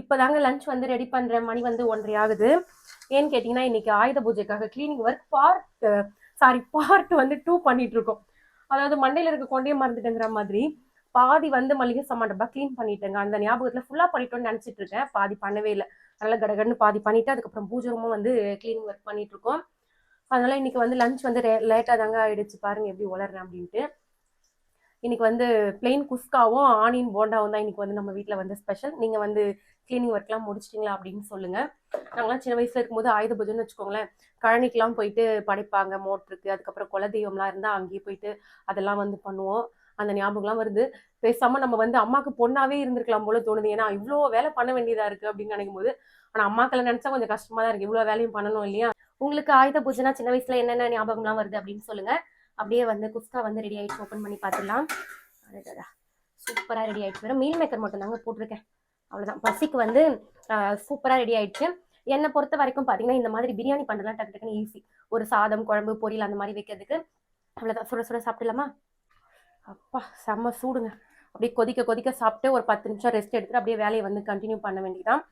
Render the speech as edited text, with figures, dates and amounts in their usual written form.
இப்போதாங்க lunch வந்து ready பண்ணுறேன். மணி வந்து 1:30 ஆகுது. ஏன்னு கேட்டிங்கன்னா, இன்னைக்கு ஆயுத பூஜைக்காக கிளீனிங் ஒர்க் பார்ட் வந்து 2 பண்ணிட்டு இருக்கோம். அதாவது மண்டையில இருக்க கொண்டையே மறந்துட்டேங்கிற மாதிரி பாதி வந்து மளிகை சாமான் டப்பா கிளீன் பண்ணிட்டேங்க. அந்த ஞாபகத்துல ஃபுல்லா பண்ணிட்டோம்னு நினைச்சிட்டு இருக்கேன். பாதி பண்ணவே இல்லை. நல்லா கடகடன்னு பாதி பண்ணிட்டு அதுக்கப்புறம் பூஜை ரூமும் வந்து கிளீனிங் ஒர்க் பண்ணிட்டு இருக்கோம். அதனால இன்னைக்கு வந்து லஞ்ச் வந்து லேட்டா தாங்க ஆயிடுச்சு. பாருங்க எப்படி உளறேன் அப்படின்ட்டு. இன்னைக்கு வந்து பிளெயின் குஸ்காவும் ஆனியன் போண்டாவும் தான் இன்னைக்கு வந்து நம்ம வீட்டில் வந்து ஸ்பெஷல். நீங்கள் வந்து கிளீனிங் ஒர்க்லாம் முடிச்சிட்டிங்களா அப்படின்னு சொல்லுங்க. நாங்களாம் சின்ன வயசுல இருக்கும்போது ஆயுத பூஜைன்னு வச்சுக்கோங்களேன், கழனிக்கெல்லாம் போயிட்டு படைப்பாங்க மோட்டருக்கு. அதுக்கப்புறம் குலதெய்வம்லாம் இருந்தால் அங்கேயே போயிட்டு அதெல்லாம் வந்து பண்ணுவோம். அந்த ஞாபகம்லாம் வருது. பேசாம நம்ம வந்து அம்மாவுக்கு பொண்ணாவே இருந்திருக்கலாம் போல தோணுது. ஏன்னா இவ்வளோ வேலை பண்ண வேண்டியதா இருக்கு அப்படின்னு நினைக்கும் போது, ஆனா அம்மாக்களை நினைச்சா கொஞ்சம் கஷ்டமா தான் இருக்கு. இவ்வளோ வேலையும் பண்ணணும் இல்லையா? உங்களுக்கு ஆயுத பூஜைனா சின்ன வயசுல என்னென்ன ஞாபகம்லாம் வருது அப்படின்னு சொல்லுங்க. அப்படியே வந்து குஸ்கா வந்து ரெடி ஆயிடுச்சு. ஓப்பன் பண்ணி பார்த்துடலாம். சூப்பரா ரெடி ஆயிடுச்சு. வெறும் மீல் மேக்கர் மட்டும் தாங்க போட்டிருக்கேன். அவ்வளவுதான். பசிக்கு வந்து சூப்பரா ரெடி ஆயிடுச்சு. என்னை பொறுத்த வரைக்கும் பாத்தீங்கன்னா, இந்த மாதிரி பிரியாணி பண்றதுலாம் டக்கு டக்குன்னு ஈஸி. ஒரு சாதம், குழம்பு, பொரியல் அந்த மாதிரி வைக்கிறதுக்கு அவ்வளவுதான். சுட சுட சாப்பிடலாமா? அப்பா செம்ம சூடுங்க. அப்படியே கொதிக்க கொதிக்க சாப்பிட்டு ஒரு 10 நிமிஷம் ரெஸ்ட் எடுத்துட்டு அப்படியே வேலையை வந்து கண்டினியூ பண்ண வேண்டியதான்.